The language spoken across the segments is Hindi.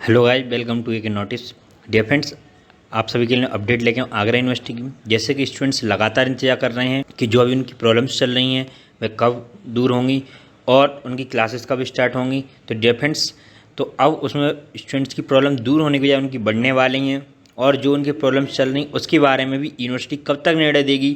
हेलो गाइस, वेलकम टू एक नोटिस। डियर फ्रेंड्स, आप सभी के लिए अपडेट लेके आऊँ आगरा यूनिवर्सिटी की। जैसे कि स्टूडेंट्स लगातार इंतजार कर रहे हैं कि जो अभी उनकी प्रॉब्लम्स चल रही हैं वह कब दूर होंगी और उनकी क्लासेस कब स्टार्ट होंगी। तो डियर फ्रेंड्स, तो अब उसमें स्टूडेंट्स की प्रॉब्लम दूर होने की बजाय उनकी बढ़ने वाली हैं, और जो उनकी प्रॉब्लम्स चल रही उसके बारे में भी यूनिवर्सिटी कब तक निर्णय देगी।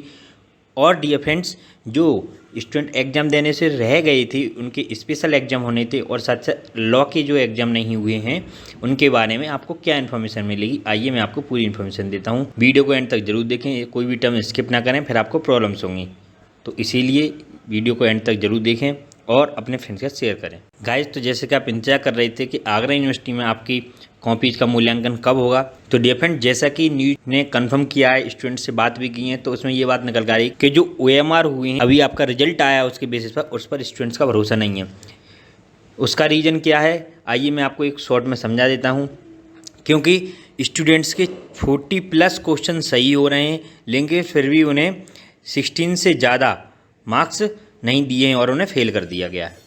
और डियर फ्रेंड्स, जो स्टूडेंट एग्ज़ाम देने से रह गए थे, उनके स्पेशल एग्ज़ाम होने थे, और साथ साथ लॉ के जो एग्ज़ाम नहीं हुए हैं उनके बारे में आपको क्या इन्फॉर्मेशन मिलेगी। आइए मैं आपको पूरी इन्फॉर्मेशन देता हूँ। वीडियो को एंड तक जरूर देखें, कोई भी टर्म स्किप ना करें, फिर आपको प्रॉब्लम्स होंगी। तो इसीलिए वीडियो को एंड तक जरूर देखें और अपने फ्रेंड्स के साथ शेयर करें। गाइस, तो जैसे कि आप इंतजार कर रहे थे कि आगरा यूनिवर्सिटी में आपकी कॉपीज का मूल्यांकन कब होगा, तो डियर फ्रेंड, जैसा कि नीट ने कंफर्म किया है, स्टूडेंट से बात भी की है, तो उसमें ये बात निकल कर आई कि जो OMR हुए हैं, अभी आपका रिजल्ट आया उसके बेसिस पर, उस पर स्टूडेंट्स का भरोसा नहीं है। उसका रीज़न क्या है, आइए मैं आपको एक शॉर्ट में समझा देता हूँ। क्योंकि स्टूडेंट्स के 40+ क्वेश्चन सही हो रहे हैं, लेकिन फिर भी उन्हें 16 से ज़्यादा मार्क्स नहीं दिए हैं और उन्हें फेल कर दिया गया है।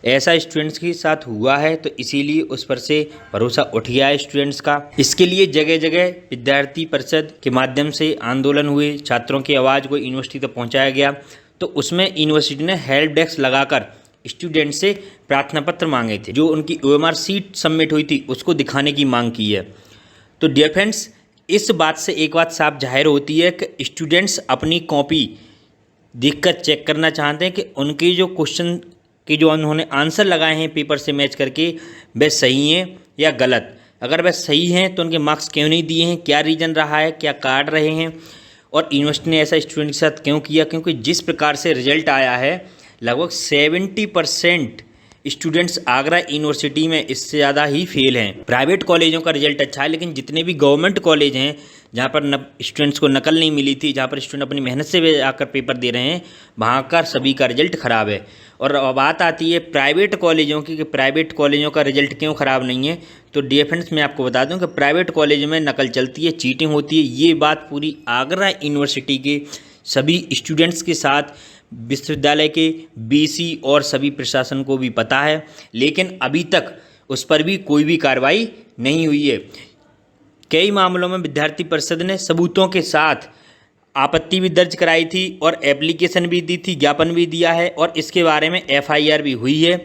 ऐसा स्टूडेंट्स के साथ हुआ है, तो इसीलिए उस पर से भरोसा उठ गया है स्टूडेंट्स का। इसके लिए जगह जगह विद्यार्थी परिषद के माध्यम से आंदोलन हुए, छात्रों की आवाज़ को यूनिवर्सिटी तक पहुंचाया गया। तो उसमें यूनिवर्सिटी ने हेल्प डेस्क लगाकर स्टूडेंट से प्रार्थना पत्र मांगे थे, जो उनकी OMR सीट सबमिट हुई थी उसको दिखाने की मांग की है। तो डियर फ्रेंड्स, इस बात से एक बात साफ जाहिर होती है कि स्टूडेंट्स अपनी कॉपी देखकर चेक करना चाहते हैं कि उनके जो क्वेश्चन के जो उन्होंने आंसर लगाए हैं पेपर से मैच करके, वे सही हैं या गलत। अगर वह सही हैं तो उनके मार्क्स क्यों नहीं दिए हैं, क्या रीज़न रहा है, क्या काट रहे हैं, और यूनिवर्सिटी ने ऐसा स्टूडेंट के साथ क्यों किया। क्योंकि जिस प्रकार से रिजल्ट आया है, लगभग 70% स्टूडेंट्स आगरा यूनिवर्सिटी में इससे ज़्यादा ही फेल हैं। प्राइवेट कॉलेजों का रिजल्ट अच्छा है, लेकिन जितने भी गवर्नमेंट कॉलेज हैं जहाँ पर स्टूडेंट्स को नकल नहीं मिली थी, जहाँ पर स्टूडेंट अपनी मेहनत से आकर पेपर दे रहे हैं, वहाँ का सभी का रिजल्ट ख़राब है। और अब बात आती है प्राइवेट कॉलेजों की कि प्राइवेट कॉलेजों का रिजल्ट क्यों ख़राब नहीं है। तो डियर फ्रेंड्स, मैं आपको बता दूं कि प्राइवेट कॉलेज में नकल चलती है, चीटिंग होती है। ये बात पूरी आगरा यूनिवर्सिटी के सभी स्टूडेंट्स के साथ विश्वविद्यालय के BC और सभी प्रशासन को भी पता है, लेकिन अभी तक उस पर भी कोई भी कार्रवाई नहीं हुई है। कई मामलों में विद्यार्थी परिषद ने सबूतों के साथ आपत्ति भी दर्ज कराई थी और एप्लीकेशन भी दी थी, ज्ञापन भी दिया है, और इसके बारे में FIR भी हुई है।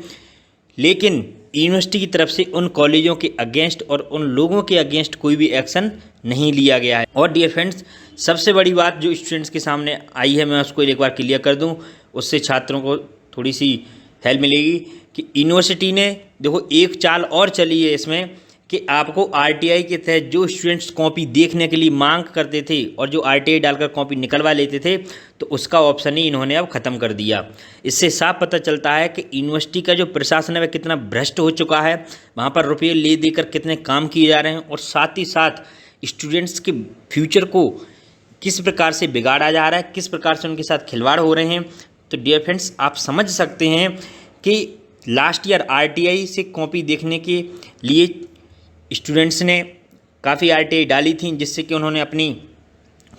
लेकिन यूनिवर्सिटी की तरफ से उन कॉलेजों के अगेंस्ट और उन लोगों के अगेंस्ट कोई भी एक्शन नहीं लिया गया है। और डियर फ्रेंड्स, सबसे बड़ी बात जो स्टूडेंट्स के सामने आई है, मैं उसको एक बार क्लियर कर दूं, उससे छात्रों को थोड़ी सी हेल्प मिलेगी। कि यूनिवर्सिटी ने देखो एक चाल और चली है इसमें कि आपको RTI के तहत जो स्टूडेंट्स कॉपी देखने के लिए मांग करते थे और जो RTI डालकर कॉपी निकलवा लेते थे, तो उसका ऑप्शन ही इन्होंने अब ख़त्म कर दिया। इससे साफ पता चलता है कि यूनिवर्सिटी का जो प्रशासन है वह कितना भ्रष्ट हो चुका है, वहाँ पर रुपये ले देकर कितने काम किए जा रहे हैं, और साथ ही साथ स्टूडेंट्स के फ्यूचर को किस प्रकार से बिगाड़ा जा रहा है, किस प्रकार से उनके साथ खिलवाड़ हो रहे हैं। तो डियर फ्रेंड्स, आप समझ सकते हैं कि लास्ट ईयर RTI से कॉपी देखने के लिए स्टूडेंट्स ने काफ़ी RTI डाली थी, जिससे कि उन्होंने अपनी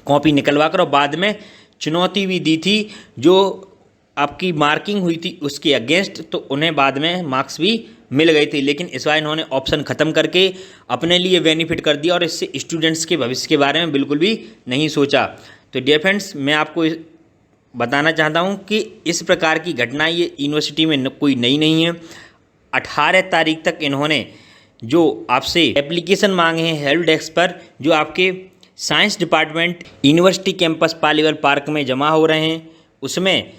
कॉपी निकलवा कर और बाद में चुनौती भी दी थी, जो आपकी मार्किंग हुई थी उसके अगेंस्ट, तो उन्हें बाद में मार्क्स भी मिल गए थे। लेकिन इस बार इन्होंने ऑप्शन ख़त्म करके अपने लिए बेनिफिट कर दिया और इससे स्टूडेंट्स के भविष्य के बारे में बिल्कुल भी नहीं सोचा। तो डियर फ्रेंड्स, मैं आपको बताना चाहता हूँ कि इस प्रकार की घटना ये यूनिवर्सिटी में कोई नई नहीं है। 18 तारीख तक इन्होंने जो आपसे एप्लीकेशन मांगे हैं हेल्प डेस्क पर, जो आपके science department university campus Paliwal park में जमा हो रहे हैं, उसमें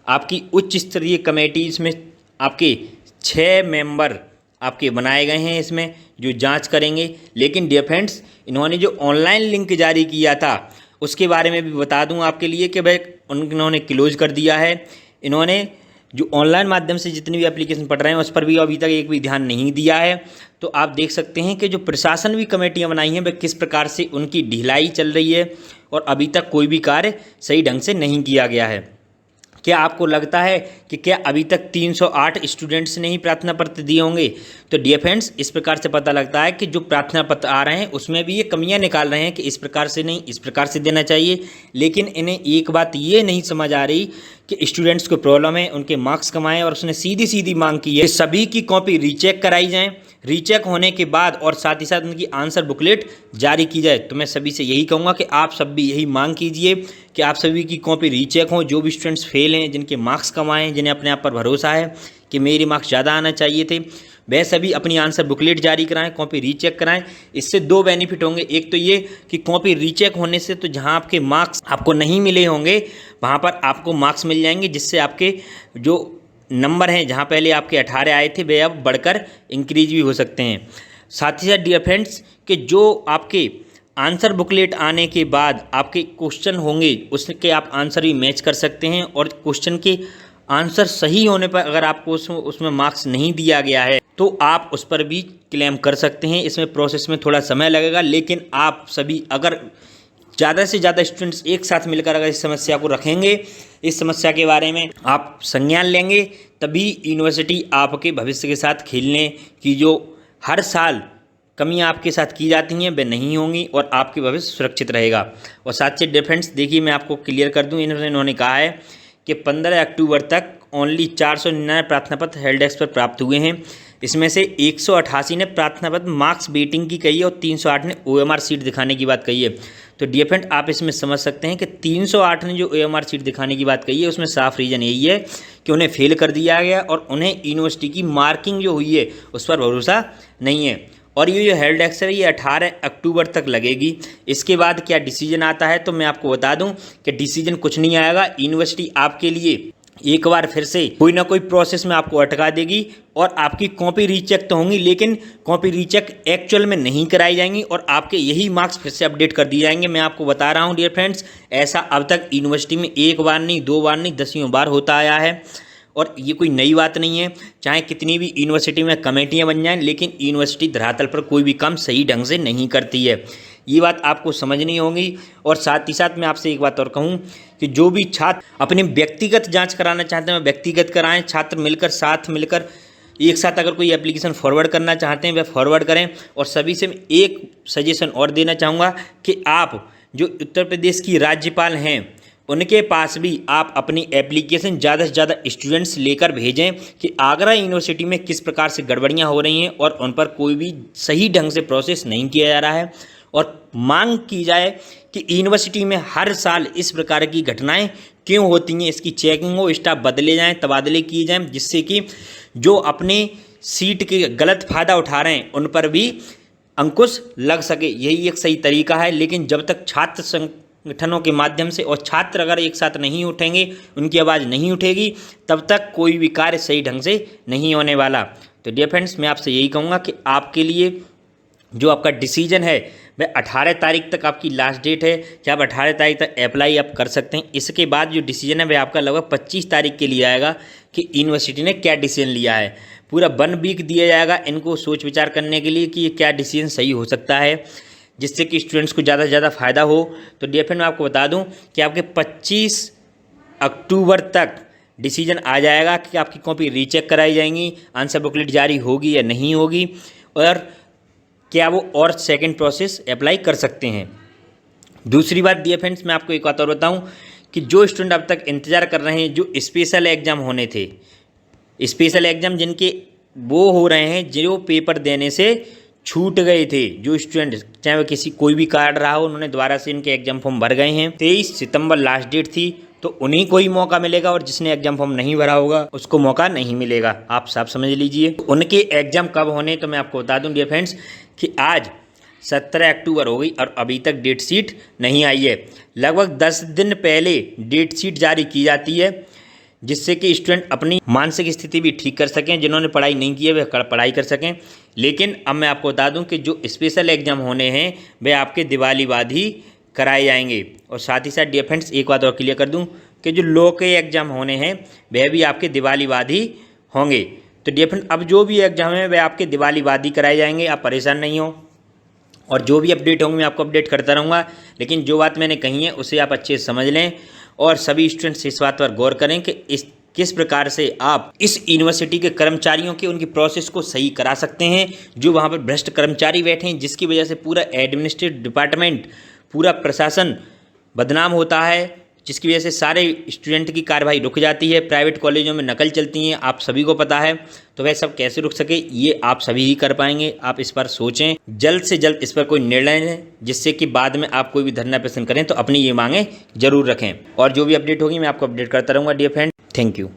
आपकी उच्च स्तरीय कमेटी, इसमें आपके 6 मेंबर आपके बनाए गए हैं इसमें, जो जांच करेंगे। लेकिन डियर फ्रेंड्स, इन्होंने जो ऑनलाइन लिंक जारी किया था उसके बारे में भी बता दूं आपके लिए कि भाई उन्होंने क्लोज कर दिया है। इन्होंने जो ऑनलाइन माध्यम से जितनी भी एप्लीकेशन पढ़ रहे हैं उस पर भी अभी तक एक भी ध्यान नहीं दिया है। तो आप देख सकते हैं कि जो प्रशासन भी कमेटियां बनाई हैं वह किस प्रकार से उनकी ढिलाई चल रही है, और अभी तक कोई भी कार्य सही ढंग से नहीं किया गया है। क्या आपको लगता है कि क्या अभी तक 308 स्टूडेंट्स ने ही प्रार्थना पत्र दिए होंगे? तो डियर फ्रेंड्स, इस प्रकार से पता लगता है कि जो प्रार्थना पत्र आ रहे हैं उसमें भी ये कमियां निकाल रहे हैं कि इस प्रकार से नहीं, इस प्रकार से देना चाहिए। लेकिन इन्हें एक बात ये नहीं समझ आ रही कि स्टूडेंट्स को प्रॉब्लम है, उनके मार्क्स कम आए, और उसने सीधी सीधी मांग की है कि सभी की कॉपी रीचेक कराई जाए। रीचेक होने के बाद और साथ ही साथ उनकी आंसर बुकलेट जारी की जाए। तो मैं सभी से यही कहूँगा कि आप सब भी यही मांग कीजिए कि आप सभी की कॉपी रीचेक हो। जो भी स्टूडेंट्स फेल हैं, जिनके मार्क्स कम आए हैं, जिन्हें अपने आप पर भरोसा है कि मेरे मार्क्स ज़्यादा आना चाहिए थे, वह सभी अपनी आंसर बुकलेट जारी कराएं, कॉपी रीचेक कराएं। इससे दो बेनिफिट होंगे। एक तो ये कि कॉपी रीचेक होने से तो जहां आपके मार्क्स आपको नहीं मिले होंगे वहां पर आपको मार्क्स मिल जाएंगे, जिससे आपके जो नंबर हैं, जहां पहले आपके 18 आए थे, वे अब बढ़कर इंक्रीज भी हो सकते हैं। साथ ही साथ डियर फ्रेंड्स कि जो आपके आंसर बुकलेट आने के बाद आपके क्वेश्चन होंगे उसके आप आंसर भी मैच कर सकते हैं, और क्वेश्चन के आंसर सही होने पर अगर आपको उसमें मार्क्स नहीं दिया गया है तो आप उस पर भी क्लेम कर सकते हैं। इसमें प्रोसेस में थोड़ा समय लगेगा, लेकिन आप सभी अगर ज़्यादा से ज़्यादा स्टूडेंट्स एक साथ मिलकर अगर इस समस्या को रखेंगे, इस समस्या के बारे में आप संज्ञान लेंगे, तभी यूनिवर्सिटी आपके भविष्य के साथ खेलने की जो हर साल कमियां आपके साथ की जाती हैं वे नहीं होंगी और आपके भविष्य सुरक्षित रहेगा। और साथ ही डिफरेंस देखिए, मैं आपको क्लियर कर दूं, इन्होंने कहा है कि 15 अक्टूबर तक ओनली 499 प्रार्थना पत्र हेल्ड डेस्क पर प्राप्त हुए हैं। इसमें से 188 ने प्रार्थना पत्र मार्क्स बेटिंग की कही है और 308 ने OMR सीट दिखाने की बात कही है। तो डियर फ्रेंड, आप इसमें समझ सकते हैं कि 308 ने जो OMR सीट दिखाने की बात कही है उसमें साफ रीज़न यही है कि उन्हें फेल कर दिया गया और उन्हें यूनिवर्सिटी की मार्किंग जो हुई है उस पर भरोसा नहीं है। और ये जो हेल्ड डेस्क है ये 18 अक्टूबर तक लगेगी। इसके बाद क्या डिसीजन आता है तो मैं आपको बता दूं कि डिसीजन कुछ नहीं आएगा। यूनिवर्सिटी आपके लिए एक बार फिर से कोई ना कोई प्रोसेस में आपको अटका देगी और आपकी कॉपी रीचेक तो होंगी, लेकिन कॉपी रीचेक एक्चुअल में नहीं कराई जाएंगी और आपके यही मार्क्स फिर से अपडेट कर दिए जाएंगे। मैं आपको बता रहा हूं डियर फ्रेंड्स, ऐसा अब तक यूनिवर्सिटी में एक बार नहीं, दो बार नहीं, दसियों बार होता आया है और ये कोई नई बात नहीं है। चाहे कितनी भी यूनिवर्सिटी में कमेटियां बन जाएं, लेकिन यूनिवर्सिटी धरातल पर कोई भी काम सही ढंग से नहीं करती है। ये बात आपको समझनी होगी। और साथ ही साथ मैं आपसे एक बात और कहूँ कि जो भी छात्र अपनी व्यक्तिगत जांच कराना चाहते हैं वह व्यक्तिगत कराएं। छात्र मिलकर साथ मिलकर एक साथ अगर कोई एप्लीकेशन फॉरवर्ड करना चाहते हैं वह फॉरवर्ड करें। और सभी से एक सजेशन और देना चाहूँगा कि आप जो उत्तर प्रदेश की राज्यपाल हैं उनके पास भी आप अपनी एप्लीकेशन ज़्यादा से ज़्यादा स्टूडेंट्स लेकर भेजें कि आगरा यूनिवर्सिटी में किस प्रकार से गड़बड़ियां हो रही हैं और उन पर कोई भी सही ढंग से प्रोसेस नहीं किया जा रहा है। और मांग की जाए कि यूनिवर्सिटी में हर साल इस प्रकार की घटनाएं क्यों होती हैं, इसकी चेकिंग हो, स्टाफ बदले जाएँ, तबादले किए जाएँ, जिससे कि जो अपने सीट के गलत फ़ायदा उठा रहे हैं उन पर भी अंकुश लग सके। यही एक सही तरीका है। लेकिन जब तक छात्र संगठनों के माध्यम से और छात्र अगर एक साथ नहीं उठेंगे, उनकी आवाज़ नहीं उठेगी, तब तक कोई भी कार्य सही ढंग से नहीं होने वाला। तो डियर फ्रेंड्स, मैं आपसे यही कहूँगा कि आपके लिए जो आपका डिसीजन है वह 18 तारीख तक आपकी लास्ट डेट है कि आप 18 तारीख तक अप्लाई आप कर सकते हैं। इसके बाद जो डिसीजन है वह आपका लगभग 25 तारीख के लिए आएगा कि यूनिवर्सिटी ने क्या डिसीजन लिया है। पूरा 1 वीक दिया जाएगा इनको सोच विचार करने के लिए कि ये क्या डिसीजन सही हो सकता है, जिससे कि स्टूडेंट्स को ज़्यादा से ज़्यादा फ़ायदा हो। तो डियर फ्रेंड, मैं आपको बता दूं कि आपके 25 अक्टूबर तक डिसीजन आ जाएगा कि आपकी कॉपी रीचेक कराई जाएंगी, आंसर बुकलेट जारी होगी या नहीं होगी, और क्या वो और सेकंड प्रोसेस अप्लाई कर सकते हैं। दूसरी बात डियर फ्रेंड्स, मैं आपको एक बात और बताऊं कि जो स्टूडेंट अब तक इंतज़ार कर रहे हैं, जो स्पेशल एग्ज़ाम होने थे, स्पेशल एग्ज़ाम जिनके वो हो रहे हैं जो पेपर देने से छूट गए थे, जो स्टूडेंट चाहे वह किसी कोई भी कारण रहा हो, उन्होंने दोबारा से इनके एग्जाम फॉर्म भर गए हैं। 23 सितंबर लास्ट डेट थी, तो उन्हीं को ही मौका मिलेगा और जिसने एग्जाम फॉर्म नहीं भरा होगा उसको मौका नहीं मिलेगा। आप साफ समझ लीजिए। तो उनके एग्जाम कब होने, तो मैं आपको बता दूं डियर फ्रेंड्स कि आज 17 अक्टूबर हो गई और अभी तक डेट शीट नहीं आई है। लगभग 10 दिन पहले डेट शीट जारी की जाती है, जिससे कि स्टूडेंट अपनी मानसिक स्थिति भी ठीक कर सकें, जिन्होंने पढ़ाई नहीं की है वे पढ़ाई कर सकें। लेकिन अब मैं आपको बता दूं कि जो स्पेशल एग्जाम होने हैं वे आपके दिवाली बाद ही कराए जाएंगे। और साथ ही साथ डियर फ्रेंड्स, एक बात और क्लियर कर दूं कि जो लॉ के एग्ज़ाम होने हैं वह भी आपके दिवाली बाद ही होंगे। तो डियर फ्रेंड्स, अब जो भी एग्जाम है वह आपके दिवाली बाद ही कराए जाएंगे, आप परेशान नहीं हो। और जो भी अपडेट होंगे मैं आपको अपडेट करता रहूँगा, लेकिन जो बात मैंने कही है उसे आप अच्छे से समझ लें और सभी स्टूडेंट्स इस बात पर गौर करें कि किस प्रकार से आप इस यूनिवर्सिटी के कर्मचारियों के उनकी प्रोसेस को सही करा सकते हैं। जो वहाँ पर भ्रष्ट कर्मचारी बैठे हैं, जिसकी वजह से पूरा एडमिनिस्ट्रेटिव डिपार्टमेंट, पूरा प्रशासन बदनाम होता है, जिसकी वजह से सारे स्टूडेंट की कार्यवाही रुक जाती है, प्राइवेट कॉलेजों में नकल चलती हैं, आप सभी को पता है। तो वह सब कैसे रुक सके ये आप सभी ही कर पाएंगे। आप इस पर सोचें, जल्द से जल्द इस पर कोई निर्णय लें, जिससे कि बाद में आप कोई भी धरना प्रदर्शन करें तो अपनी ये मांगें जरूर रखें। और जो भी अपडेट होगी मैं आपको अपडेट करता रहूँगा डियर फ्रेंड। Thank you.